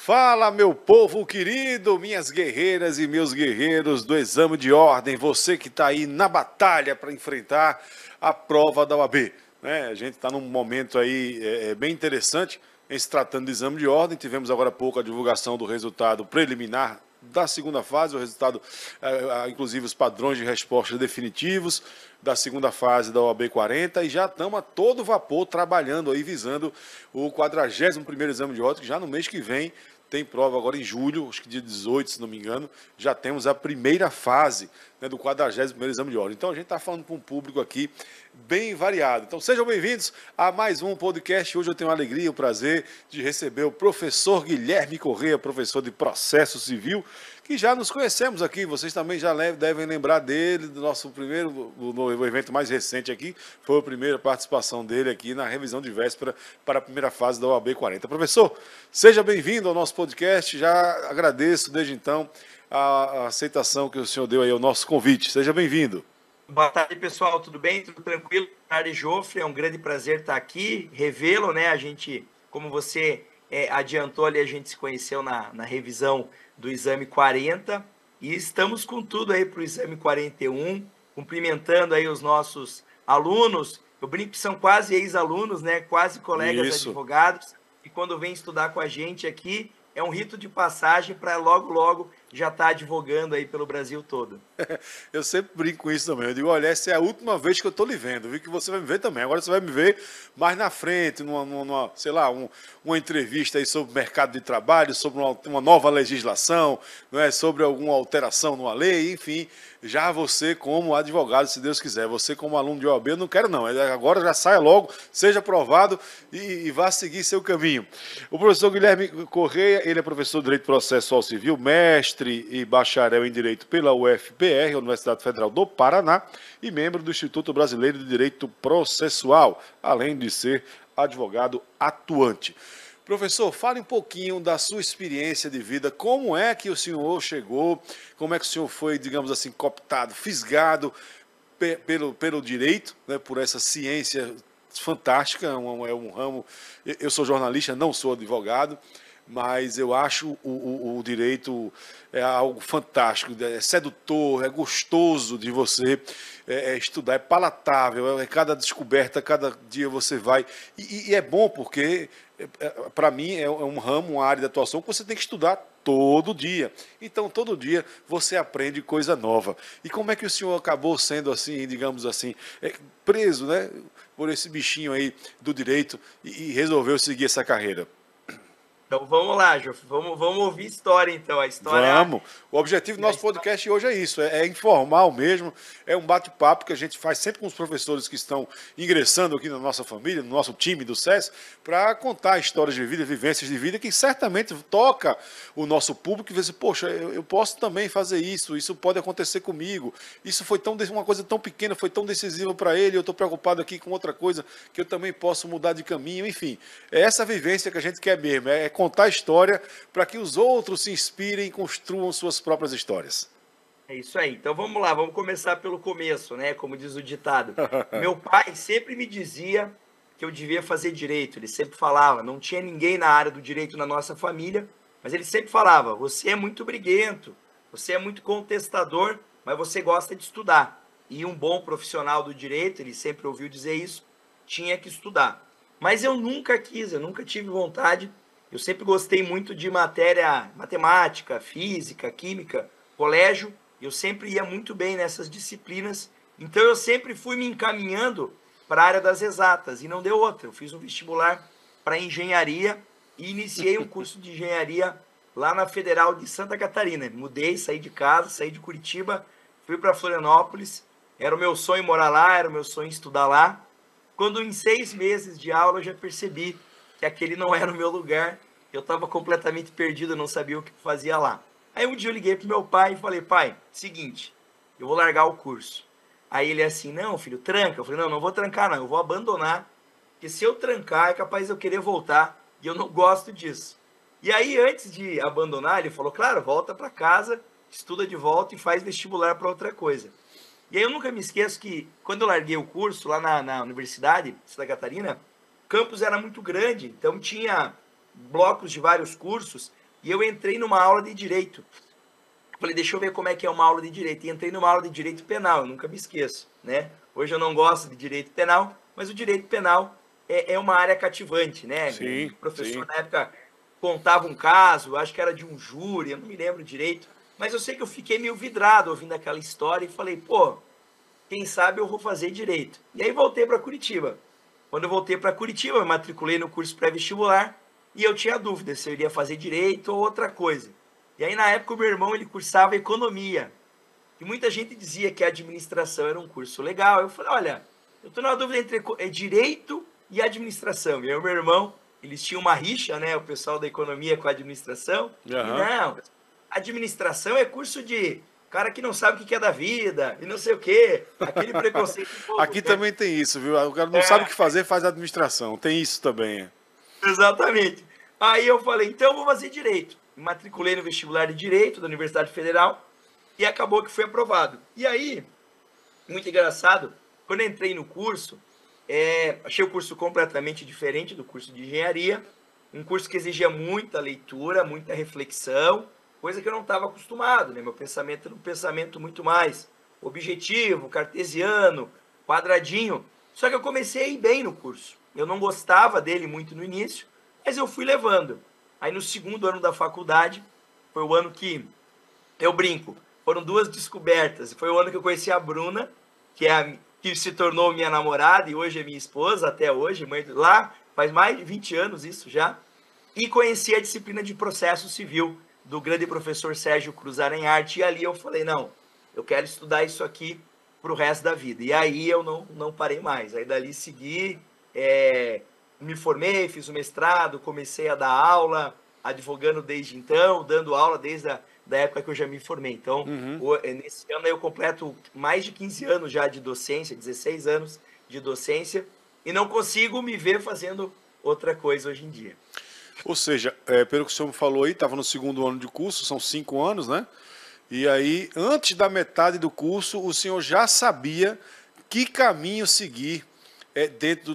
Fala, meu povo querido, minhas guerreiras e meus guerreiros do exame de ordem, você que está aí na batalha para enfrentar a prova da OAB. Né? A gente está num momento aí bem interessante em se tratando de exame de ordem. Tivemos agora há pouco a divulgação do resultado preliminar da segunda fase, o resultado, inclusive os padrões de resposta definitivos da segunda fase da OAB 40, e já estamos a todo vapor trabalhando aí, visando o 41º exame de ordem, que já no mês que vem tem prova agora em julho, acho que dia 18, se não me engano, já temos a primeira fase, né, do 41º exame de ordem. Então a gente está falando para um público aqui bem variado. Então sejam bem-vindos a mais um podcast. Hoje eu tenho a alegria e o prazer de receber o professor Guilherme Corrêa, professor de Processo Civil, que já nos conhecemos aqui. Vocês também já devem lembrar dele, do nosso primeiro, no evento mais recente aqui, foi a primeira participação dele aqui na revisão de véspera para a primeira fase da OAB 40. Professor, seja bem-vindo ao nosso podcast. Já agradeço desde então a aceitação que o senhor deu aí ao nosso convite. Seja bem-vindo. Boa tarde, pessoal. Tudo bem? Tudo tranquilo? Boa tarde, Jofre. É um grande prazer estar aqui, revê-lo, né? A gente, como você adiantou ali, a gente se conheceu na revisão do exame 40 e estamos com tudo aí para o exame 41, cumprimentando aí os nossos alunos. Eu brinco que são quase ex-alunos, né? Quase colegas advogados, e quando vem estudar com a gente aqui, é um rito de passagem para logo já estar advogando aí pelo Brasil todo. Eu sempre brinco com isso também. Eu digo, olha, essa é a última vez que eu estou lhe vendo. Vi que você vai me ver também. Agora você vai me ver mais na frente, sei lá, uma entrevista aí sobre o mercado de trabalho, sobre uma nova legislação, não é? Sobre alguma alteração numa lei, enfim. Já você como advogado, se Deus quiser, você como aluno de OAB, eu não quero não. Agora já saia logo, seja aprovado e vá seguir seu caminho. O professor Guilherme Corrêa, ele é professor de Direito Processual Civil, mestre e bacharel em Direito pela UFPR, Universidade Federal do Paraná, e membro do Instituto Brasileiro de Direito Processual, além de ser advogado atuante. Professor, fale um pouquinho da sua experiência de vida, como é que o senhor chegou, como é que o senhor foi, digamos assim, cooptado, fisgado pelo direito, né, por essa ciência fantástica, é um ramo, eu sou jornalista, não sou advogado, mas eu acho o direito algo fantástico, é sedutor, é gostoso de você estudar, é palatável, cada descoberta, cada dia você vai, e é bom porque, para mim, é um ramo, uma área de atuação que você tem que estudar todo dia. Então, todo dia você aprende coisa nova. E como é que o senhor acabou sendo assim, digamos assim, preso, né, por esse bichinho aí do direito e resolveu seguir essa carreira? Então vamos lá, Jof, vamos ouvir história então. A história. Vamos. O objetivo do nosso podcast hoje é isso, é informal mesmo, é um bate-papo que a gente faz sempre com os professores que estão ingressando aqui na nossa família, no nosso time do SES, para contar histórias de vida, vivências de vida que certamente toca o nosso público e diz, poxa, eu posso também fazer isso pode acontecer comigo, isso foi uma coisa tão pequena, foi tão decisiva para ele, eu estou preocupado aqui com outra coisa que eu também posso mudar de caminho, enfim. É essa vivência que a gente quer mesmo, é contar a história para que os outros se inspirem e construam suas próprias histórias. É isso aí. Então vamos lá, vamos começar pelo começo, né? Como diz o ditado. Meu pai sempre me dizia que eu devia fazer direito. Ele sempre falava, não tinha ninguém na área do direito na nossa família, mas ele sempre falava, você é muito briguento, você é muito contestador, mas você gosta de estudar. E um bom profissional do direito, ele sempre ouviu dizer isso, tinha que estudar. Mas eu nunca quis, eu nunca tive vontade. Eu sempre gostei muito de matéria, matemática, física, química, colégio. Eu sempre ia muito bem nessas disciplinas. Então eu sempre fui me encaminhando para a área das exatas e não deu outra. Eu fiz um vestibular para engenharia e iniciei um curso de engenharia lá na Federal de Santa Catarina. Mudei, saí de casa, saí de Curitiba, fui para Florianópolis. Era o meu sonho morar lá, era o meu sonho estudar lá. Quando em 6 meses de aula eu já percebi que aquele não era o meu lugar, eu estava completamente perdido, eu não sabia o que fazia lá. Aí um dia eu liguei pro meu pai e falei, pai, seguinte, eu vou largar o curso. Aí ele assim, não filho, tranca. Eu falei, não vou trancar não, eu vou abandonar, porque se eu trancar é capaz de eu querer voltar, e eu não gosto disso. E aí antes de abandonar, ele falou, claro, volta para casa, estuda de volta e faz vestibular para outra coisa. E aí eu nunca me esqueço que quando eu larguei o curso lá na Universidade de Santa Catarina, o campus era muito grande, então tinha blocos de vários cursos, E eu entrei numa aula de direito. Falei, deixa eu ver como é que é uma aula de direito. E entrei numa aula de direito penal, eu nunca me esqueço, né? Hoje eu não gosto de direito penal, mas o direito penal é uma área cativante, né? Sim, O professor sim. na época contava um caso, acho que era de um júri, eu não me lembro direito, mas eu sei que eu fiquei meio vidrado ouvindo aquela história e falei, pô, quem sabe eu vou fazer direito. E aí voltei para Curitiba. Quando eu voltei para Curitiba, eu me matriculei no curso pré-vestibular e eu tinha dúvida se eu iria fazer direito ou outra coisa. E aí na época o meu irmão ele cursava economia. E muita gente dizia que a administração era um curso legal. Eu falei, olha, eu estou na dúvida entre direito e administração. E aí o meu irmão, eles tinham uma rixa, né, o pessoal da economia com a administração. E Aham. não, administração é curso de cara que não sabe o que é da vida e não sei o quê. Aquele preconceito bobo, Aqui né? também tem isso, viu? O cara não sabe o que fazer, faz administração. Tem isso também. Exatamente. Aí eu falei, então eu vou fazer direito. Me matriculei no vestibular de direito da Universidade Federal e acabou que fui aprovado. E aí, muito engraçado, quando eu entrei no curso, achei o curso completamente diferente do curso de engenharia, um curso que exigia muita leitura, muita reflexão, coisa que eu não estava acostumado, né? Meu pensamento era um pensamento muito mais objetivo, cartesiano, quadradinho. Só que eu comecei a ir bem no curso. Eu não gostava dele muito no início, mas eu fui levando. Aí no segundo ano da faculdade, foi o ano que eu brinco, foram duas descobertas. Foi o ano que eu conheci a Bruna, que se tornou minha namorada e hoje é minha esposa, até hoje, lá faz mais de 20 anos isso já. E conheci a disciplina de processo civil do grande professor Sérgio Cruz Aranharte. E ali eu falei, não, eu quero estudar isso aqui para o resto da vida. E aí eu não parei mais. Aí dali segui, me formei, fiz o mestrado, comecei a dar aula, advogando desde então, dando aula desde da época que eu já me formei. Então, nesse ano eu completo mais de 15 anos já de docência, 16 anos de docência, e não consigo me ver fazendo outra coisa hoje em dia. Ou seja, pelo que o senhor falou aí, estava no segundo ano de curso, são 5 anos, né? E aí, antes da metade do curso, o senhor já sabia que caminho seguir dentro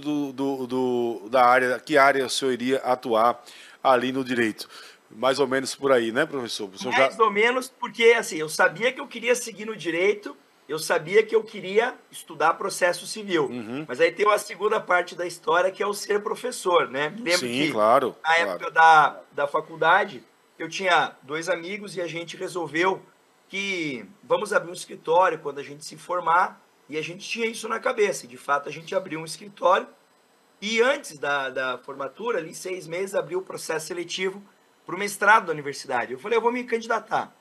da área, que área o senhor iria atuar ali no direito. Mais ou menos por aí, né, professor? O senhor já... Mais ou menos, porque assim, eu sabia que eu queria seguir no direito, eu sabia que eu queria estudar processo civil. Mas aí tem uma segunda parte da história que é o ser professor, né? Me lembro Sim, que claro, na claro. época da faculdade, eu tinha dois amigos e a gente resolveu que vamos abrir um escritório quando a gente se formar, e a gente tinha isso na cabeça. E de fato, a gente abriu um escritório e antes da formatura, ali 6 meses, abriu o processo seletivo para o mestrado da universidade. Eu falei, eu vou me candidatar.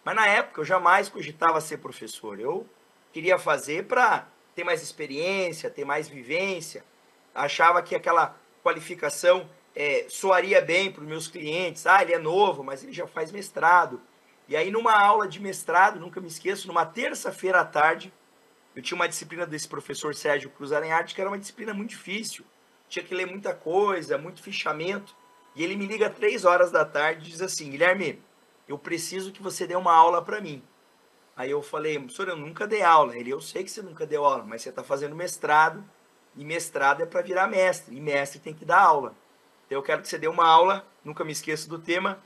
Mas na época eu jamais cogitava ser professor. Eu queria fazer para ter mais experiência, ter mais vivência. Achava que aquela qualificação soaria bem para os meus clientes. Ah, ele é novo, mas ele já faz mestrado. E aí numa aula de mestrado, nunca me esqueço, numa terça-feira à tarde, eu tinha uma disciplina desse professor Sérgio Cruz Aranharte, que era uma disciplina muito difícil. Tinha que ler muita coisa, muito fichamento. E ele me liga 3 horas da tarde e diz assim, Guilherme, eu preciso que você dê uma aula para mim. Aí eu falei, professor, eu nunca dei aula. Ele, eu sei que você nunca deu aula, mas você está fazendo mestrado, e mestrado é para virar mestre, e mestre tem que dar aula. Então eu quero que você dê uma aula, nunca me esqueço do tema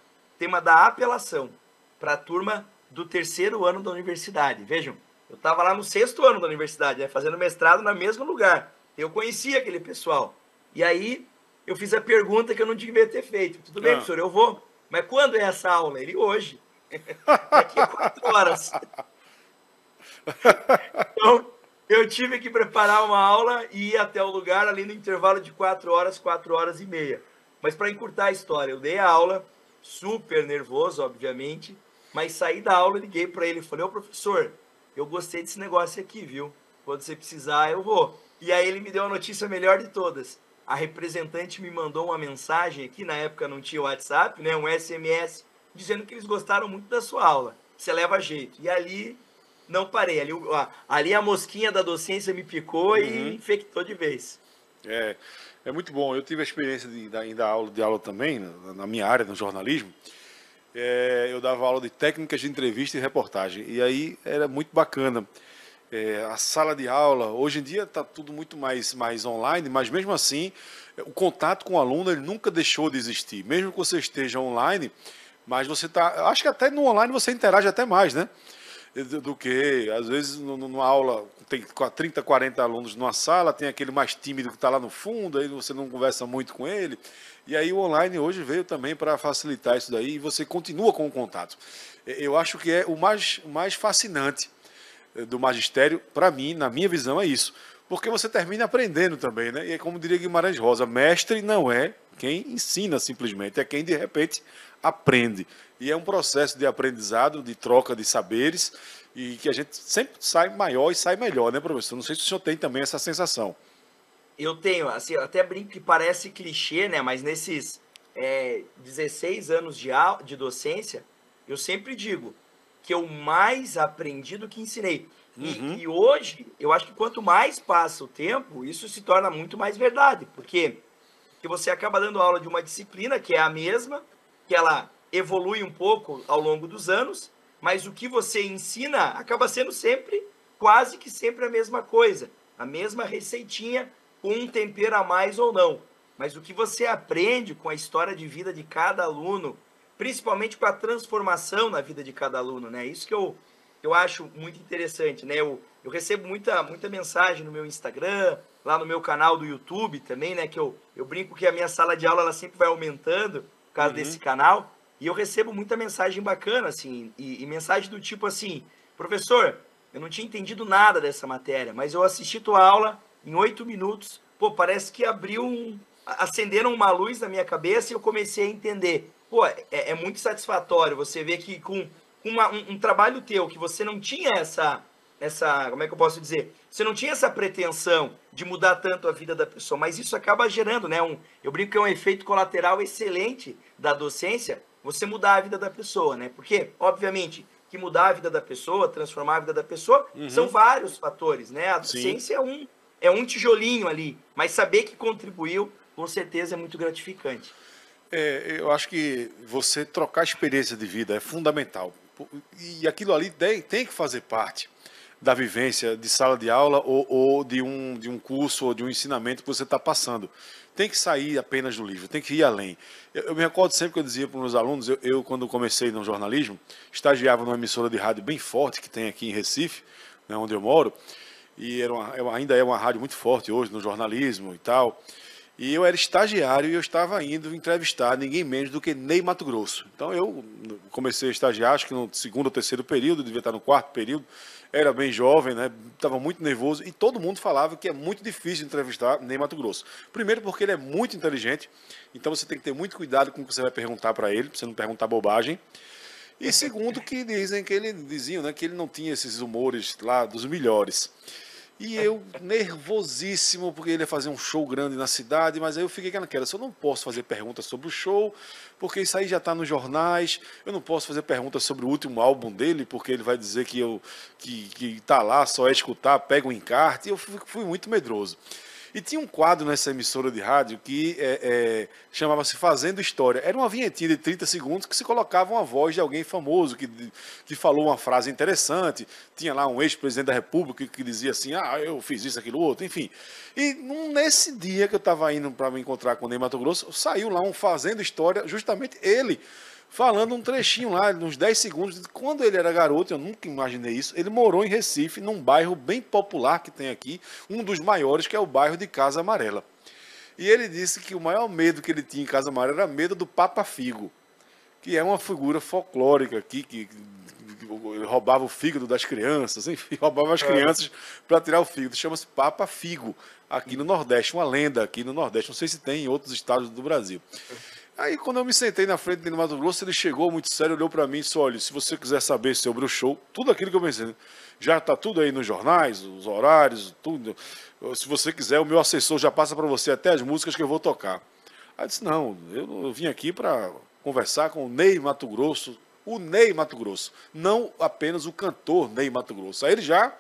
da apelação, para a turma do 3º ano da universidade. Vejam, eu estava lá no 6º ano da universidade, fazendo mestrado no mesmo lugar. Eu conhecia aquele pessoal. E aí eu fiz a pergunta que eu não devia ter feito. Tudo bem, professor, eu vou. Mas quando é essa aula? Ele, hoje. Daqui a 4 horas. Então, eu tive que preparar uma aula e ir até o lugar ali no intervalo de 4 horas, 4 horas e meia. Mas para encurtar a história, eu dei a aula, super nervoso, obviamente, mas saí da aula e liguei para ele e falei, ô professor, eu gostei desse negócio aqui, viu? Quando você precisar, eu vou. E aí ele me deu a notícia melhor de todas. A representante me mandou uma mensagem aqui, na época não tinha WhatsApp, né, um SMS, dizendo que eles gostaram muito da sua aula. Você leva jeito. E ali não parei. Ali a mosquinha da docência me picou e infectou de vez. É muito bom. Eu tive a experiência em dar aula de aula também, na minha área, no jornalismo. Eu dava aula de técnicas de entrevista e reportagem. E aí era muito bacana. A sala de aula, hoje em dia está tudo muito mais online, mas mesmo assim, o contato com o aluno ele nunca deixou de existir. Mesmo que você esteja online, Mas você tá. Acho que até no online você interage até mais, né? Do que, às vezes, numa aula, tem 30, 40 alunos numa sala, tem aquele mais tímido que está lá no fundo, aí você não conversa muito com ele. E aí o online hoje veio também para facilitar isso daí e você continua com o contato. Eu acho que é o mais fascinante do magistério, para mim, na minha visão, é isso. Porque você termina aprendendo também, né? E é como diria Guimarães Rosa, mestre não é quem ensina simplesmente, é quem de repente aprende. E é um processo de aprendizado, de troca de saberes, e que a gente sempre sai maior e sai melhor, né, professor? Não sei se o senhor tem também essa sensação. Eu tenho, assim, eu até brinco que parece clichê, né? Mas nesses 16 anos de docência, eu sempre digo que eu mais aprendi do que ensinei. E hoje, eu acho que quanto mais passa o tempo, isso se torna muito mais verdade. Porque você acaba dando aula de uma disciplina que é a mesma, que ela evolui um pouco ao longo dos anos, mas o que você ensina acaba sendo sempre, quase que sempre a mesma coisa, a mesma receitinha, com um tempero a mais ou não. Mas o que você aprende com a história de vida de cada aluno, principalmente com a transformação na vida de cada aluno, né? Isso que eu acho muito interessante, né? Eu recebo muita mensagem no meu Instagram, lá no meu canal do YouTube também, né? Que eu brinco que a minha sala de aula ela sempre vai aumentando por causa desse canal. E eu recebo muita mensagem bacana, assim, e mensagem do tipo assim, professor, eu não tinha entendido nada dessa matéria, mas eu assisti tua aula em 8 minutos, pô, parece que acenderam uma luz na minha cabeça e eu comecei a entender. Pô, é muito satisfatório você ver que com um trabalho teu, que você não tinha como é que eu posso dizer? Você não tinha essa pretensão de mudar tanto a vida da pessoa, mas isso acaba gerando, né? Eu brinco que é um efeito colateral excelente da docência, você mudar a vida da pessoa, né? Porque, obviamente, que mudar a vida da pessoa, transformar a vida da pessoa, são vários fatores, né? A Sim. docência é um tijolinho ali, mas saber que contribuiu, com certeza é muito gratificante. Eu acho que você trocar experiência de vida é fundamental. E aquilo ali tem que fazer parte da vivência de sala de aula ou de um curso ou de um ensinamento que você está passando. Tem que sair apenas do livro, tem que ir além. Eu me recordo sempre que eu dizia para os meus alunos, quando comecei no jornalismo, estagiava numa emissora de rádio bem forte que tem aqui em Recife, né, onde eu moro, e ainda é uma rádio muito forte hoje no jornalismo e tal. E eu era estagiário e eu estava indo entrevistar ninguém menos do que Ney Matogrosso. Então eu comecei a estagiar, acho que no segundo ou terceiro período, devia estar no quarto período, era bem jovem, né? Estava muito nervoso e todo mundo falava que é muito difícil entrevistar Ney Matogrosso. Primeiro porque ele é muito inteligente, então você tem que ter muito cuidado com o que você vai perguntar para ele, para você não perguntar bobagem. E segundo que diziam, né, que ele não tinha esses humores lá dos melhores. E eu, nervosíssimo, porque ele ia fazer um show grande na cidade, mas aí eu fiquei naquela, eu não posso fazer perguntas sobre o show, porque isso aí já está nos jornais, eu não posso fazer perguntas sobre o último álbum dele, porque ele vai dizer que tá lá, só é escutar, pega um encarte, e eu fui muito medroso. E tinha um quadro nessa emissora de rádio que chamava-se Fazendo História. Era uma vinhetinha de 30 segundos que se colocava uma voz de alguém famoso que falou uma frase interessante. Tinha lá um ex-presidente da República que dizia assim, eu fiz isso, aquilo, outro, enfim. E nesse dia que eu estava indo para me encontrar com o Ney Matogrosso, saiu lá um Fazendo História, justamente ele, falando um trechinho lá, uns 10 segundos, quando ele era garoto, eu nunca imaginei isso, ele morou em Recife, num bairro bem popular que tem aqui, um dos maiores, que é o bairro de Casa Amarela. E ele disse que o maior medo que ele tinha em Casa Amarela era medo do Papa Figo, que é uma figura folclórica aqui, que roubava o fígado das crianças, enfim, roubava as crianças para tirar o fígado. Chama-se Papa Figo, aqui no Nordeste, uma lenda aqui no Nordeste, não sei se tem em outros estados do Brasil. Aí, quando eu me sentei na frente dele no Mato Grosso, ele chegou muito sério, olhou para mim e disse, olha, se você quiser saber sobre o show, tudo aquilo que eu pensei, já está tudo aí nos jornais, os horários, tudo. Se você quiser, o meu assessor já passa para você até as músicas que eu vou tocar. Aí eu disse, não, eu vim aqui para conversar com o Ney Matogrosso, não apenas o cantor Ney Matogrosso. Aí ele já...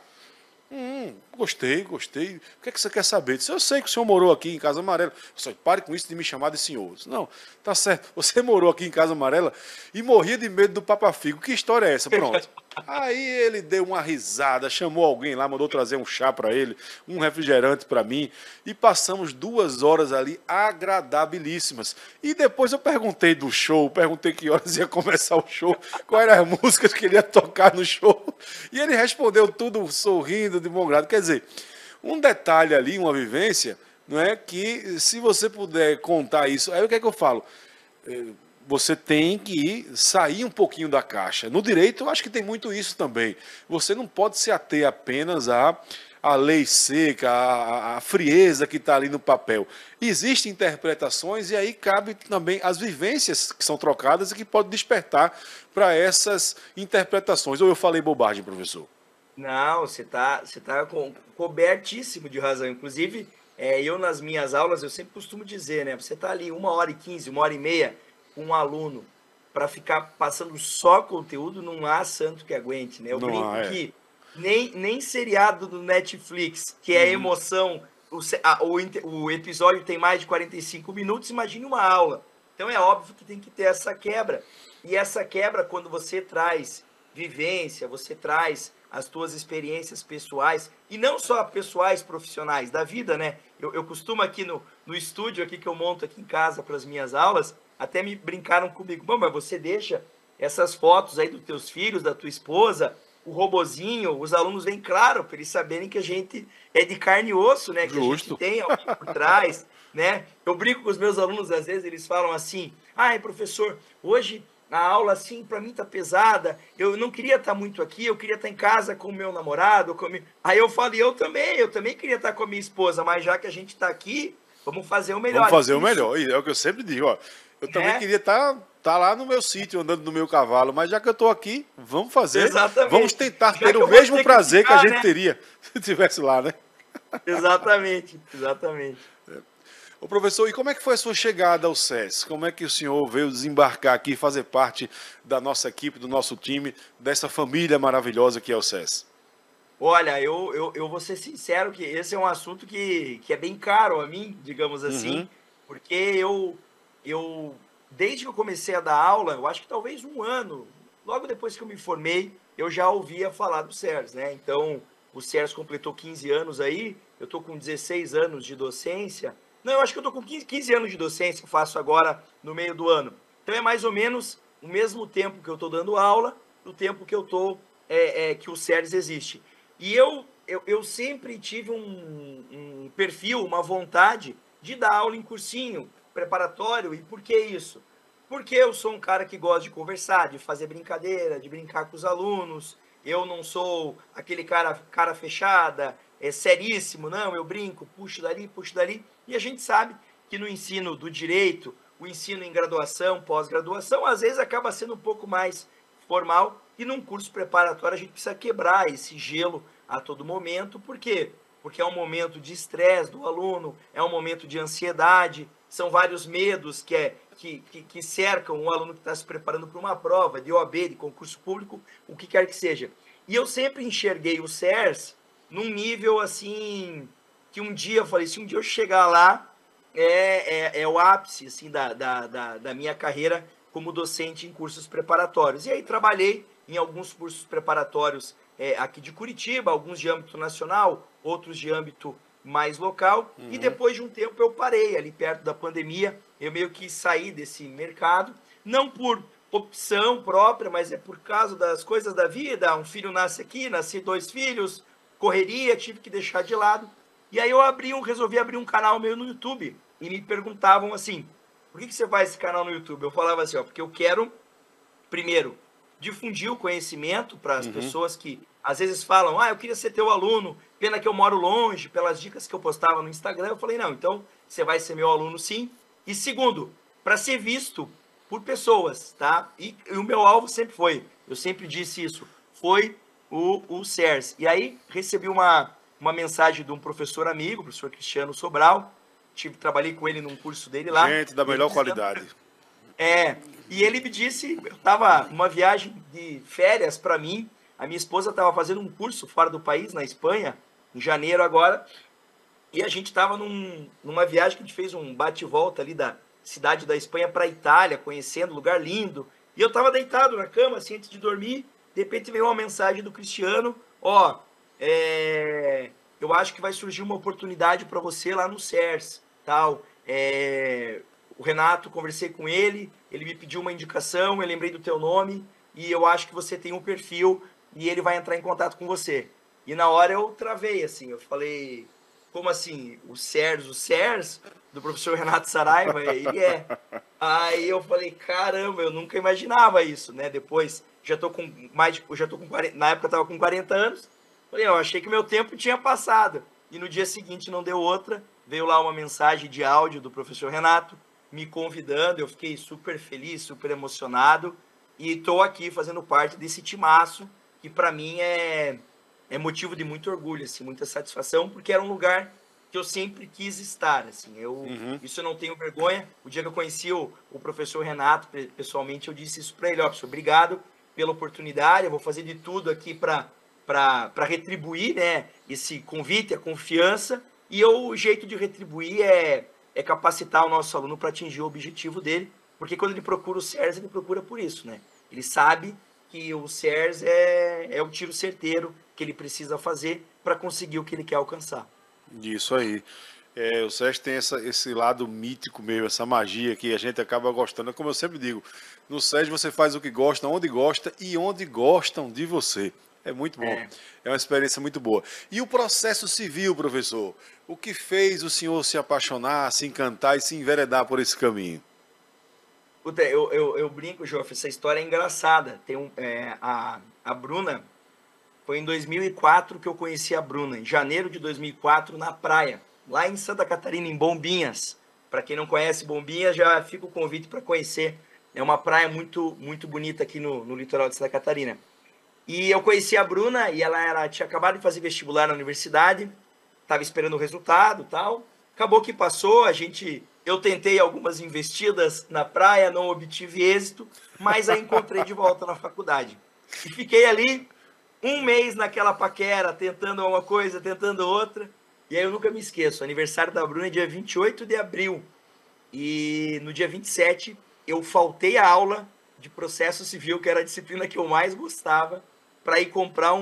gostei. O que é que você quer saber? Eu disse, eu sei que o senhor morou aqui em Casa Amarela. Só pare com isso de me chamar de senhor. Eu disse, não, tá certo. Você morou aqui em Casa Amarela e morria de medo do Papa Figo. Que história é essa? Pronto. Aí ele deu uma risada, chamou alguém lá, mandou trazer um chá para ele, um refrigerante para mim, e passamos 2 horas ali agradabilíssimas. E depois eu perguntei do show, perguntei que horas ia começar o show, quais eram as músicas que ele ia tocar no show, e ele respondeu tudo sorrindo, de bom grado. Quer dizer, um detalhe ali, uma vivência, não é que se você puder contar isso, aí o que é que eu falo? Você tem que sair um pouquinho da caixa. No direito, eu acho que tem muito isso também. Você não pode se ater apenas à lei seca, à frieza que está ali no papel. Existem interpretações e aí cabe também as vivências que são trocadas e que podem despertar para essas interpretações. Ou eu falei bobagem, professor? Não, você tá cobertíssimo de razão. Inclusive, eu nas minhas aulas, eu sempre costumo dizer, né? Você tá ali 1h15, 1h30 com um aluno para ficar passando só conteúdo, não há santo que aguente, né? Eu Não, brinco é. que nem seriado do Netflix, que é emoção, o episódio tem mais de 45 minutos, imagine uma aula. Então é óbvio que tem que ter essa quebra. E essa quebra, quando você traz vivência, você traz as tuas experiências pessoais, e não só pessoais, profissionais, da vida, né? Eu costumo aqui no estúdio aqui que eu monto aqui em casa para as minhas aulas, até me brincaram comigo, mas você deixa essas fotos aí dos teus filhos, da tua esposa, o robozinho, os alunos vêm, claro, para eles saberem que a gente é de carne e osso, né? Que a gente Justo. tem alguém por trás, né? Eu brinco com os meus alunos, às vezes eles falam assim, ai, professor, hoje a aula, assim, para mim tá pesada, eu não queria estar muito aqui, eu queria estar em casa com o meu namorado, Aí eu falo, eu também queria estar com a minha esposa, mas já que a gente está aqui, vamos fazer o Vamos melhor. fazer o Isso, melhor. E é o que eu sempre digo, ó. Eu também né? queria estar lá no meu sítio, andando no meu cavalo, mas já que eu estou aqui, vamos fazer. Vamos Exatamente. tentar Já ter que o eu vou mesmo ter que prazer que a ficar, gente né? teria se estivesse lá, né? Exatamente, exatamente. Ô professor, e como é que foi a sua chegada ao SES? Como é que o senhor veio desembarcar aqui, fazer parte da nossa equipe, do nosso time, dessa família maravilhosa que é o SES? Olha, eu vou ser sincero que esse é um assunto que é bem caro a mim, digamos assim, Uhum, porque eu, desde que eu comecei a dar aula, eu acho que talvez um ano, logo depois que eu me formei, eu já ouvia falar do CERS, né? Então, o CERS completou 15 anos aí, eu tô com 16 anos de docência. Não, eu acho que eu tô com 15 anos de docência, faço agora no meio do ano. Então, é mais ou menos o mesmo tempo que eu tô dando aula, do tempo que eu tô, que o CERS existe. E eu sempre tive um perfil, uma vontade de dar aula em cursinho preparatório. E por que isso? Porque eu sou um cara que gosta de conversar, de fazer brincadeira, de brincar com os alunos. Eu não sou aquele cara fechada, seríssimo, não. Eu brinco, puxo dali, puxo dali. E a gente sabe que no ensino do direito, o ensino em graduação, pós-graduação, às vezes acaba sendo um pouco mais formal. E num curso preparatório a gente precisa quebrar esse gelo a todo momento. Por quê? Porque é um momento de estresse do aluno, é um momento de ansiedade, são vários medos que cercam o aluno que está se preparando para uma prova de OAB, de concurso público, o que quer que seja. E eu sempre enxerguei o CERS num nível assim, que um dia eu falei, se um dia eu chegar lá, é o ápice assim, da minha carreira como docente em cursos preparatórios. E aí trabalhei em alguns cursos preparatórios aqui de Curitiba, alguns de âmbito nacional, outros de âmbito mais local. E depois de um tempo eu parei, ali perto da pandemia, eu meio que saí desse mercado, não por opção própria, mas é por causa das coisas da vida. Um filho nasce aqui, nasci 2 filhos, correria, tive que deixar de lado. E aí eu resolvi abrir um canal meu no YouTube. E me perguntavam assim, por que você faz esse canal no YouTube? Eu falava assim, ó, porque eu quero, primeiro, difundir o conhecimento para as uhum. pessoas que às vezes falam, eu queria ser teu aluno, pena que eu moro longe, pelas dicas que eu postava no Instagram. Eu falei, não, então você vai ser meu aluno sim. E segundo, para ser visto por pessoas, tá? E o meu alvo sempre foi, eu sempre disse isso, foi o CERS. E aí recebi uma mensagem de um professor amigo, o professor Cristiano Sobral, trabalhei com ele num curso dele lá, Gente da e ele melhor dizendo, qualidade. e ele me disse, eu estava numa viagem de férias para mim, a minha esposa estava fazendo um curso fora do país, na Espanha, em janeiro agora, e a gente estava numa viagem que a gente fez um bate-volta ali da cidade da Espanha para a Itália, conhecendo, lugar lindo, e eu estava deitado na cama, assim, antes de dormir, De repente veio uma mensagem do Cristiano, ó, eu acho que vai surgir uma oportunidade para você lá no CERS, tal. O Renato, conversei com ele me pediu uma indicação, eu lembrei do teu nome e eu acho que você tem um perfil e ele vai entrar em contato com você. E na hora eu travei, assim, eu falei, como assim? O CERS do professor Renato Saraiva, ele é. Aí eu falei, caramba, eu nunca imaginava isso, né? Depois, já tô com 40, na época eu tava com 40 anos, falei, eu achei que meu tempo tinha passado. E no dia seguinte não deu outra, veio lá uma mensagem de áudio do professor Renato, me convidando, eu fiquei super feliz, super emocionado, e estou aqui fazendo parte desse timaço, que para mim é motivo de muito orgulho, assim, muita satisfação, porque era um lugar que eu sempre quis estar, assim, isso eu não tenho vergonha. O dia que eu conheci o professor Renato, pessoalmente, eu disse isso para ele, ó, professor, obrigado pela oportunidade, eu vou fazer de tudo aqui para retribuir, né, esse convite, a confiança, e o jeito de retribuir é capacitar o nosso aluno para atingir o objetivo dele, porque quando ele procura o CERS, ele procura por isso, né? Ele sabe que o CERS é o tiro certeiro que ele precisa fazer para conseguir o que ele quer alcançar. Isso aí. O SESC tem esse lado mítico mesmo, essa magia que a gente acaba gostando. Como eu sempre digo, no SESC você faz o que gosta, onde gosta e onde gostam de você. É muito bom. É uma experiência muito boa. E o processo civil, professor? O que fez o senhor se apaixonar, se encantar e se enveredar por esse caminho? Puta, eu brinco, Joff, essa história é engraçada. A Bruna, foi em 2004 que eu conheci a Bruna, em janeiro de 2004, na praia, lá em Santa Catarina, em Bombinhas. Para quem não conhece Bombinhas, já fica o convite para conhecer. É uma praia muito, muito bonita aqui no litoral de Santa Catarina. E eu conheci a Bruna e ela tinha acabado de fazer vestibular na universidade, estava esperando o resultado, tal. Acabou que passou, eu tentei algumas investidas na praia, não obtive êxito, mas a encontrei de volta na faculdade. E fiquei ali um mês naquela paquera, tentando uma coisa, tentando outra. E aí eu nunca me esqueço, o aniversário da Bruna é dia 28 de abril. E no dia 27 eu faltei a aula de processo civil, que era a disciplina que eu mais gostava, para ir comprar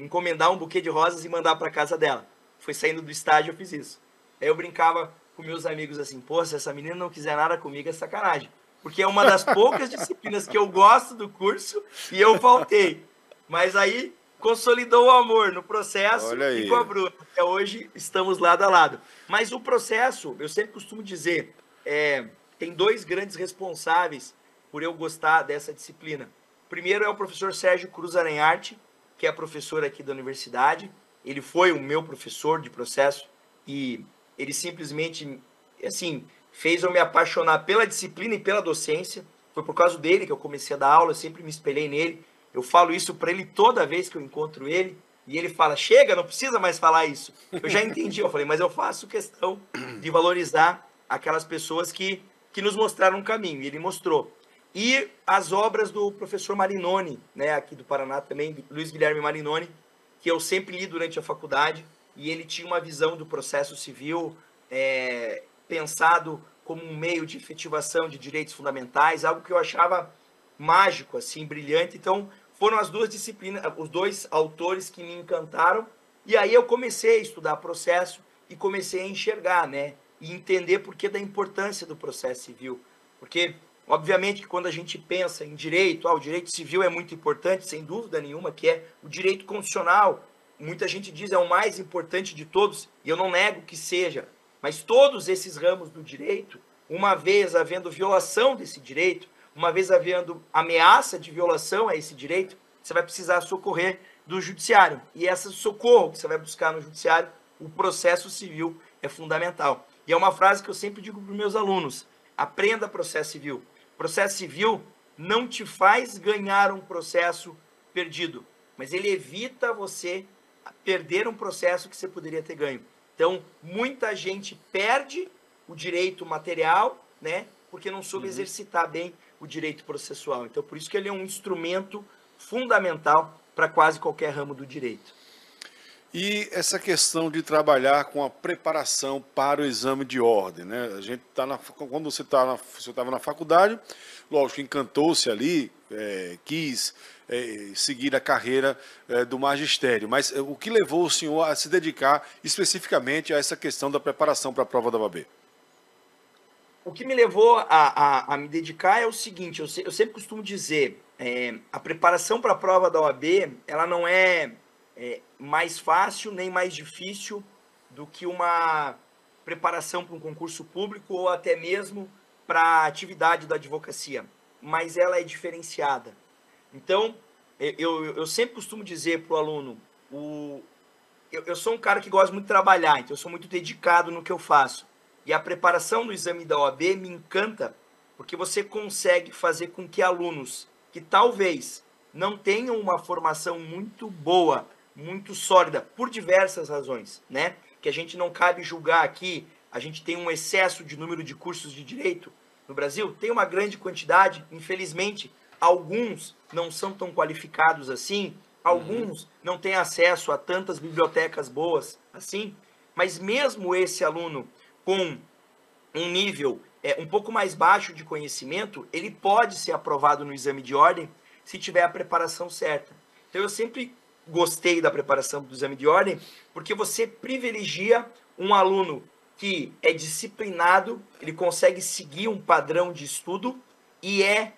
encomendar um buquê de rosas e mandar para casa dela. Foi saindo do estágio, eu fiz isso. Aí eu brincava com meus amigos assim, pô, se essa menina não quiser nada comigo, é sacanagem. Porque é uma das poucas disciplinas que eu gosto do curso e eu faltei. Mas aí consolidou o amor no processo Olha e com a aí. Bruna. Até hoje estamos lado a lado. Mas o processo, eu sempre costumo dizer, tem dois grandes responsáveis por eu gostar dessa disciplina. Primeiro é o professor Sérgio Cruz Aranharte, que é professor aqui da universidade. Ele foi o meu professor de processo e ele simplesmente, assim, fez eu me apaixonar pela disciplina e pela docência. Foi por causa dele que eu comecei a dar aula, eu sempre me espelhei nele. Eu falo isso para ele toda vez que eu encontro ele. E ele fala, chega, não precisa mais falar isso. Eu já entendi, eu falei, mas eu faço questão de valorizar aquelas pessoas que nos mostraram um caminho. E ele mostrou. E as obras do professor Marinoni, né, aqui do Paraná também, Luiz Guilherme Marinoni, que eu sempre li durante a faculdade, e ele tinha uma visão do processo civil pensado como um meio de efetivação de direitos fundamentais, algo que eu achava mágico, assim, brilhante. Então, foram as duas disciplinas, os dois autores que me encantaram, e aí eu comecei a estudar processo e comecei a enxergar, né, e entender por que da importância do processo civil. Porque obviamente que quando a gente pensa em direito, o direito civil é muito importante, sem dúvida nenhuma, que é o direito constitucional. Muita gente diz é o mais importante de todos, e eu não nego que seja. Mas todos esses ramos do direito, uma vez havendo violação desse direito, uma vez havendo ameaça de violação a esse direito, você vai precisar socorrer do judiciário. E esse socorro que você vai buscar no judiciário, o processo civil é fundamental. E é uma frase que eu sempre digo para os meus alunos: aprenda processo civil. Processo civil não te faz ganhar um processo perdido, mas ele evita você perder um processo que você poderia ter ganho. Então, muita gente perde o direito material, né, porque não soube exercitar bem o direito processual. Então, por isso que ele é um instrumento fundamental para quase qualquer ramo do direito. E essa questão de trabalhar com a preparação para o exame de ordem, né? A gente quando você estava na faculdade, lógico, encantou-se ali quis seguir a carreira do magistério. Mas o que levou o senhor a se dedicar especificamente a essa questão da preparação para a prova da OAB? O que me levou a me dedicar é o seguinte, eu sempre costumo dizer, a preparação para a prova da OAB, ela não é mais fácil nem mais difícil do que uma preparação para um concurso público ou até mesmo para a atividade da advocacia, mas ela é diferenciada. Então, eu sempre costumo dizer para o aluno, eu sou um cara que gosta muito de trabalhar, então eu sou muito dedicado no que eu faço. E a preparação do exame da OAB me encanta, porque você consegue fazer com que alunos que talvez não tenham uma formação muito boa, muito sólida, por diversas razões, né? Que a gente não cabe julgar aqui, a gente tem um excesso de número de cursos de direito no Brasil, tem uma grande quantidade, infelizmente, alguns não são tão qualificados assim, alguns não têm acesso a tantas bibliotecas boas assim, mas mesmo esse aluno com um nível um pouco mais baixo de conhecimento, ele pode ser aprovado no exame de ordem se tiver a preparação certa. Então, eu sempre gostei da preparação do exame de ordem, porque você privilegia um aluno que é disciplinado, ele consegue seguir um padrão de estudo e é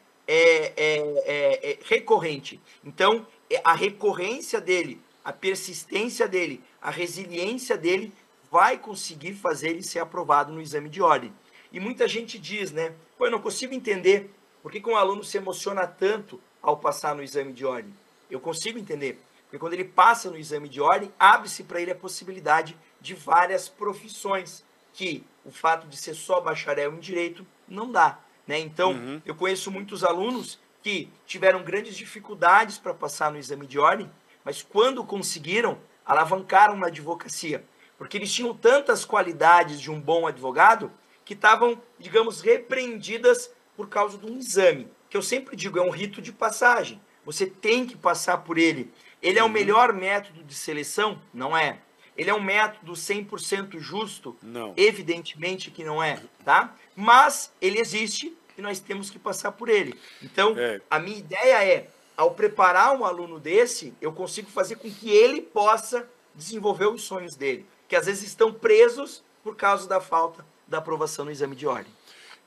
recorrente. Então, a recorrência dele, a persistência dele, a resiliência dele vai conseguir fazer ele ser aprovado no exame de ordem. E muita gente diz, né? Pô, eu não consigo entender por que um aluno se emociona tanto ao passar no exame de ordem. Eu consigo entender, porque quando ele passa no exame de ordem, abre-se para ele a possibilidade de várias profissões, que o fato de ser só bacharel em direito não dá, né? Então, eu conheço muitos alunos que tiveram grandes dificuldades para passar no exame de ordem, mas quando conseguiram, alavancaram na advocacia, porque eles tinham tantas qualidades de um bom advogado que estavam, digamos, repreendidas por causa de um exame, que eu sempre digo, é um rito de passagem. Você tem que passar por ele. Ele é o melhor método de seleção? Não é. Ele é um método 100% justo? Não. Evidentemente que não é, tá? Mas ele existe e nós temos que passar por ele. Então, a minha ideia é, ao preparar um aluno desse, eu consigo fazer com que ele possa desenvolver os sonhos dele, que às vezes estão presos por causa da falta da aprovação no exame de ordem.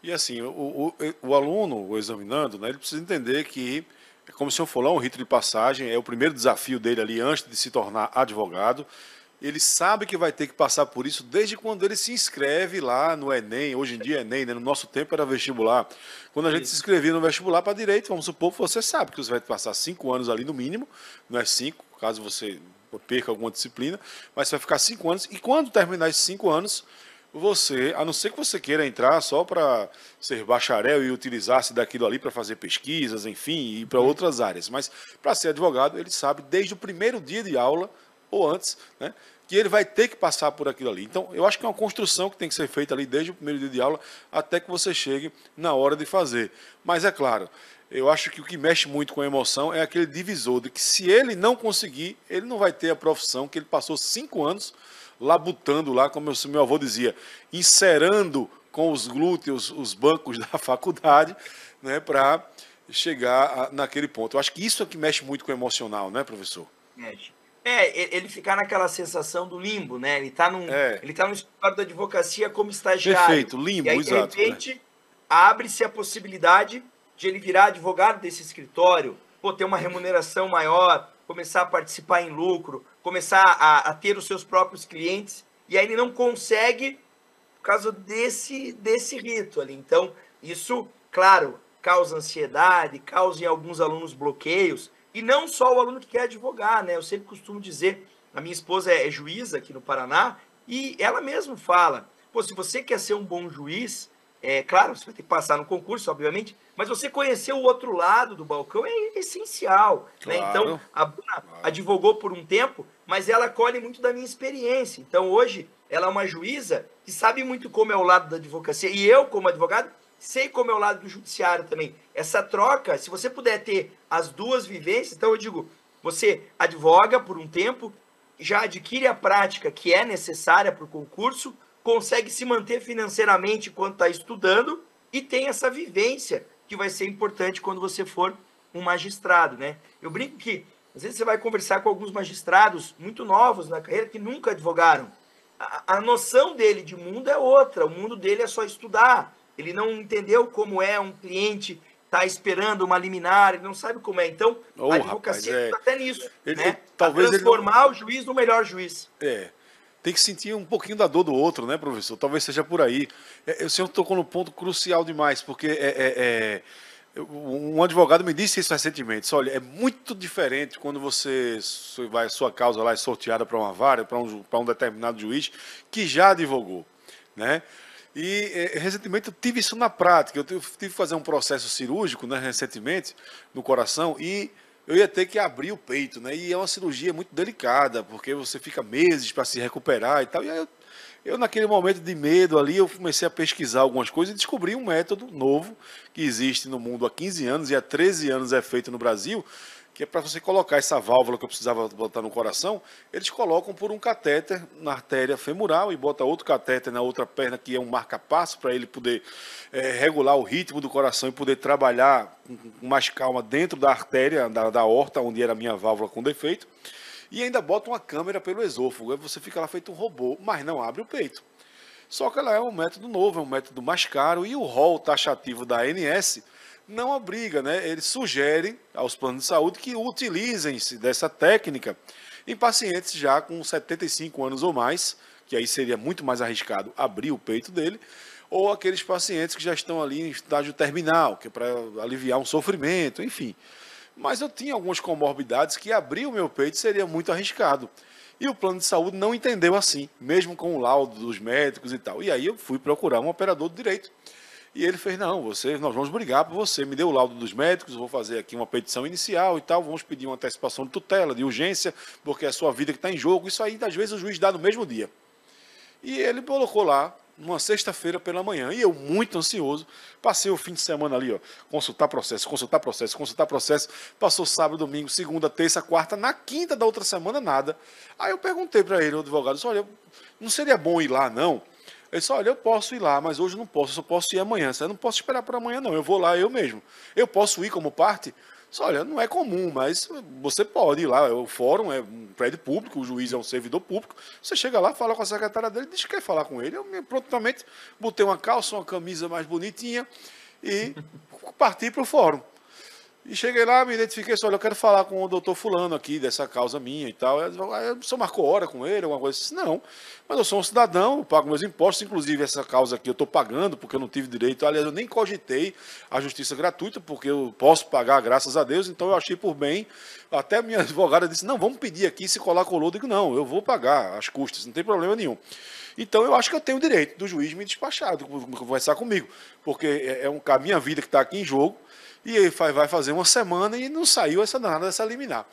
E assim, o aluno, o examinando, né, ele precisa entender que, como o senhor falou, é um rito de passagem, é o primeiro desafio dele ali antes de se tornar advogado. Ele sabe que vai ter que passar por isso desde quando ele se inscreve lá no Enem. Hoje em dia é Enem, né? No nosso tempo era vestibular. Quando a gente se inscrevia no vestibular para direito, vamos supor, você sabe que você vai passar 5 anos ali no mínimo, não é 5, caso você perca alguma disciplina, mas você vai ficar 5 anos, e quando terminar esses 5 anos, você, a não ser que você queira entrar só para ser bacharel e utilizar-se daquilo ali para fazer pesquisas, enfim, e ir para outras áreas, mas para ser advogado, ele sabe desde o primeiro dia de aula, ou antes, né, que ele vai ter que passar por aquilo ali. Então, eu acho que é uma construção que tem que ser feita ali desde o primeiro dia de aula até que você chegue na hora de fazer. Mas é claro, eu acho que o que mexe muito com a emoção é aquele divisor de que se ele não conseguir, ele não vai ter a profissão que ele passou 5 anos labutando lá, como meu avô dizia, encerando com os glúteos os bancos da faculdade, né, para chegar naquele ponto. Eu acho que isso é que mexe muito com o emocional, né, professor? Mexe. Ele ficar naquela sensação do limbo, né? Ele tá no escritório da advocacia como estagiário. Perfeito, limbo, e aí, exato. De repente, abre-se a possibilidade de ele virar advogado desse escritório, ter uma remuneração maior, começar a participar em lucro, começar a ter os seus próprios clientes, e aí ele não consegue por causa desse rito ali. Então, isso, claro, causa ansiedade, causa em alguns alunos bloqueios, e não só o aluno que quer advogar, né? Eu sempre costumo dizer, a minha esposa é juíza aqui no Paraná, e ela mesma fala, se você quer ser um bom juiz, claro, você vai ter que passar no concurso, obviamente, mas você conhecer o outro lado do balcão é essencial, claro, né? Então, a Bruna advogou por um tempo, mas ela colhe muito da minha experiência. Então, hoje, ela é uma juíza que sabe muito como é o lado da advocacia, e eu, como advogado, sei como é o lado do judiciário também. Essa troca, se você puder ter as duas vivências, então eu digo, você advoga por um tempo, já adquire a prática que é necessária para o concurso, consegue se manter financeiramente enquanto está estudando e tem essa vivência que vai ser importante quando você for um magistrado, né? Eu brinco que, às vezes, você vai conversar com alguns magistrados muito novos na carreira que nunca advogaram. A noção dele de mundo é outra, o mundo dele é só estudar. Ele não entendeu como é um cliente tá esperando uma liminar, ele não sabe como é. Então, a advocacia está até nisso, né? Talvez transformar o juiz no melhor juiz. Tem que sentir um pouquinho da dor do outro, né, professor? Talvez seja por aí. O senhor tocou num ponto crucial demais, porque um advogado me disse isso recentemente. Olha, é muito diferente quando sua causa lá é sorteada para uma vara, para um determinado juiz que já advogou, né? E recentemente eu tive isso na prática. Eu tive que fazer um processo cirúrgico, né, recentemente, no coração, e eu ia ter que abrir o peito, né? E é uma cirurgia muito delicada, porque você fica meses para se recuperar e tal. E aí eu, naquele momento de medo ali, eu comecei a pesquisar algumas coisas e descobri um método novo que existe no mundo há 15 anos e há 13 anos é feito no Brasil, que é para você colocar essa válvula que eu precisava botar no coração, eles colocam por um catéter na artéria femoral e bota outro catéter na outra perna, que é um marca-passo, para ele poder regular o ritmo do coração e poder trabalhar com mais calma dentro da artéria, da aorta, onde era a minha válvula com defeito. E ainda bota uma câmera pelo esôfago, aí você fica lá feito um robô, mas não abre o peito. Só que ela é um método novo, é um método mais caro, e o rol taxativo da ANS não obriga, né? Ele sugere aos planos de saúde que utilizem-se dessa técnica em pacientes já com 75 anos ou mais, que aí seria muito mais arriscado abrir o peito dele, ou aqueles pacientes que já estão ali em estágio terminal, que é para aliviar um sofrimento, enfim. Mas eu tinha algumas comorbidades que abrir o meu peito seria muito arriscado. E o plano de saúde não entendeu assim, mesmo com o laudo dos médicos e tal. E aí eu fui procurar um operador de direito. E ele fez, não, nós vamos brigar por você, me deu o laudo dos médicos, vou fazer aqui uma petição inicial e tal, vamos pedir uma antecipação de tutela, de urgência, porque é a sua vida que está em jogo. Isso aí, às vezes, o juiz dá no mesmo dia. E ele colocou lá, numa sexta-feira pela manhã, e eu, muito ansioso, passei o fim de semana ali, ó, consultar processo, passou sábado, domingo, segunda, terça, quarta, na quinta da outra semana, nada. Aí eu perguntei para ele, o advogado, olha, não seria bom ir lá, não? Ele disse, olha, eu posso ir lá, mas hoje não posso, eu só posso ir amanhã. Eu não posso esperar para amanhã, não, eu vou lá eu mesmo. Eu posso ir como parte? Disse, olha, não é comum, mas você pode ir lá. O fórum é um prédio público, o juiz é um servidor público. Você chega lá, fala com a secretária dele, diz que quer falar com ele. Eu prontamente botei uma calça, uma camisa mais bonitinha e parti para o fórum. E cheguei lá, me identifiquei, olha, eu quero falar com o doutor fulano aqui, dessa causa minha e tal. Aí só marcou hora com ele, alguma coisa assim. Não, mas eu sou um cidadão, eu pago meus impostos, inclusive essa causa aqui eu estou pagando, porque eu não tive direito. Aliás, eu nem cogitei a justiça gratuita, porque eu posso pagar, graças a Deus, então eu achei por bem. Até a minha advogada disse, não, vamos pedir aqui, se colar colou. Eu digo, não, eu vou pagar as custas, não tem problema nenhum. Então eu acho que eu tenho o direito do juiz me despachar, de conversar comigo, porque é a minha vida que está aqui em jogo. E ele vai fazer uma semana e não saiu nada dessa liminar.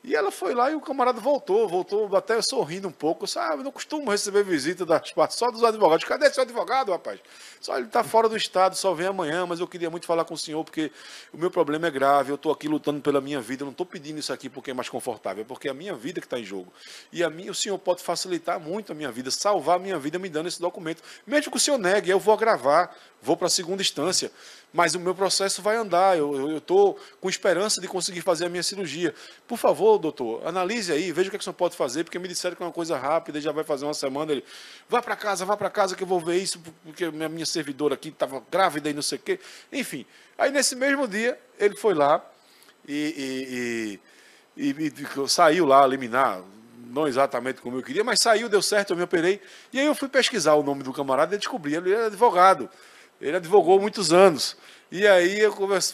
E ela foi lá e o camarada voltou até sorrindo um pouco. Eu não costumo receber visita das partes, só dos advogados. Cadê seu advogado, rapaz? Só ele está fora do estado, só vem amanhã, mas eu queria muito falar com o senhor, porque o meu problema é grave, eu estou aqui lutando pela minha vida, eu não estou pedindo isso aqui porque é mais confortável, é porque é a minha vida que está em jogo. E o senhor pode facilitar muito a minha vida, salvar a minha vida me dando esse documento. Mesmo que o senhor negue, eu vou agravar, vou para a segunda instância. Mas o meu processo vai andar, eu estou com esperança de conseguir fazer a minha cirurgia. Por favor, doutor, analise aí, veja o que o senhor pode fazer, porque me disseram que é uma coisa rápida e já vai fazer uma semana. Ele, vá para casa que eu vou ver isso, porque a minha servidora aqui estava grávida e não sei o quê. Enfim, aí nesse mesmo dia, ele foi lá e saiu lá, liminar, não exatamente como eu queria, mas saiu, deu certo, eu me operei. E aí eu fui pesquisar o nome do camarada e descobri, ele era advogado. Ele advogou muitos anos. E aí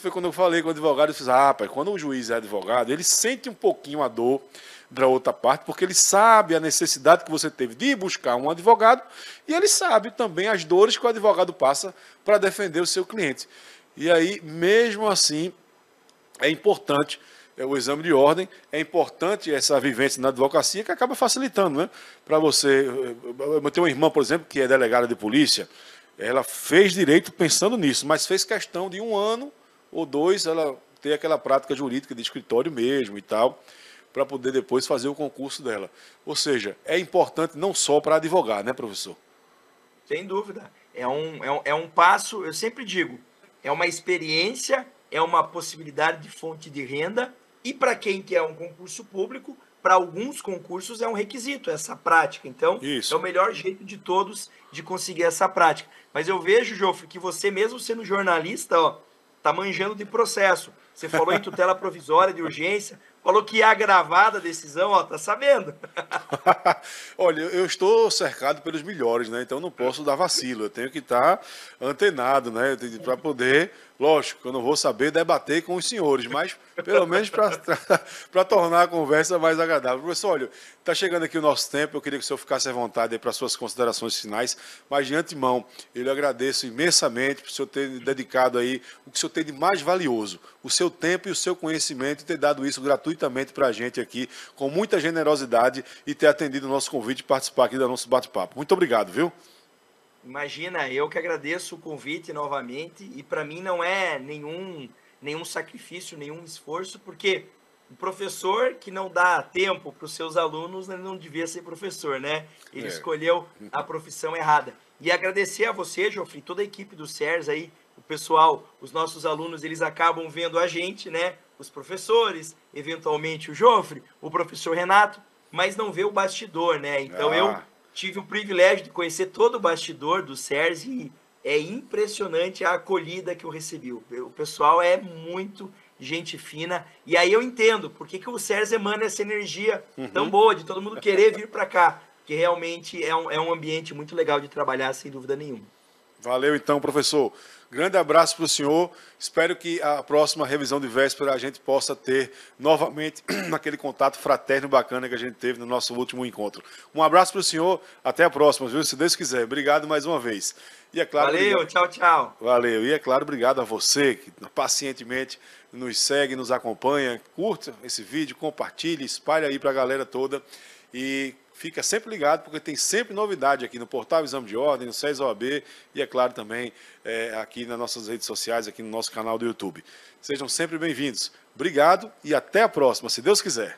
foi quando eu falei com o advogado, eu fiz, rapaz, quando o juiz é advogado, ele sente um pouquinho a dor da outra parte, porque ele sabe a necessidade que você teve de buscar um advogado, e ele sabe também as dores que o advogado passa para defender o seu cliente. E aí, mesmo assim, é importante o exame de ordem, é importante essa vivência na advocacia, que acaba facilitando, né? Para você. Eu tenho uma irmã, por exemplo, que é delegada de polícia. Ela fez direito pensando nisso, mas fez questão de 1 ano ou 2 ela ter aquela prática jurídica de escritório mesmo e tal, para poder depois fazer o concurso dela. Ou seja, é importante não só para advogar, né, professor? Sem dúvida. É um passo, eu sempre digo, é uma experiência é uma possibilidade de fonte de renda, e para quem quer um concurso público, para alguns concursos é um requisito essa prática. Então, Isso. é o melhor jeito de todos de conseguir essa prática. Mas eu vejo, Jofre, que você mesmo sendo jornalista, ó, tá manjando de processo. Você falou em tutela provisória de urgência, falou que ia agravar a decisão, ó, tá sabendo. Olha, eu estou cercado pelos melhores, né? Então não posso dar vacilo. Eu tenho que estar antenado, né? Para poder, lógico, eu não vou saber debater com os senhores, mas pelo menos para tornar a conversa mais agradável. Professor, olha, está chegando aqui o nosso tempo. Eu queria que o senhor ficasse à vontade para suas considerações finais, mas de antemão, eu lhe agradeço imensamente por o senhor ter dedicado aí o que o senhor tem de mais valioso, o seu tempo e o seu conhecimento, e ter dado isso gratuitamente para a gente aqui, com muita generosidade, e ter atendido o nosso convite e participar aqui do nosso bate-papo. Muito obrigado, viu? Imagina, eu que agradeço o convite novamente, e para mim não é nenhum sacrifício, nenhum esforço, porque o professor que não dá tempo para os seus alunos não devia ser professor, né? Ele escolheu a profissão errada. E agradecer a você, Jofre, toda a equipe do SERS aí, o pessoal, os nossos alunos, eles acabam vendo a gente, né? Os professores, eventualmente o Jofre, o professor Renato, mas não vê o bastidor, né? Então eu tive o privilégio de conhecer todo o bastidor do SERS, e é impressionante a acolhida que eu recebi. O pessoal é muito gente fina, e aí eu entendo por que o SERS emana essa energia tão boa de todo mundo querer vir para cá, que realmente é um ambiente muito legal de trabalhar, sem dúvida nenhuma. Valeu então, professor. Grande abraço para o senhor. Espero que a próxima revisão de véspera a gente possa ter novamente aquele contato fraterno bacana que a gente teve no nosso último encontro. Um abraço para o senhor. Até a próxima, viu? Se Deus quiser. Obrigado mais uma vez. E é claro, valeu, tchau, tchau. Valeu. E é claro, obrigado a você que pacientemente nos segue, nos acompanha. Curta esse vídeo, compartilhe, espalhe aí para a galera toda. E fica sempre ligado, porque tem sempre novidade aqui no Portal Exame de Ordem, no SES OAB, e é claro também aqui nas nossas redes sociais, aqui no nosso canal do YouTube. Sejam sempre bem-vindos. Obrigado e até a próxima, se Deus quiser.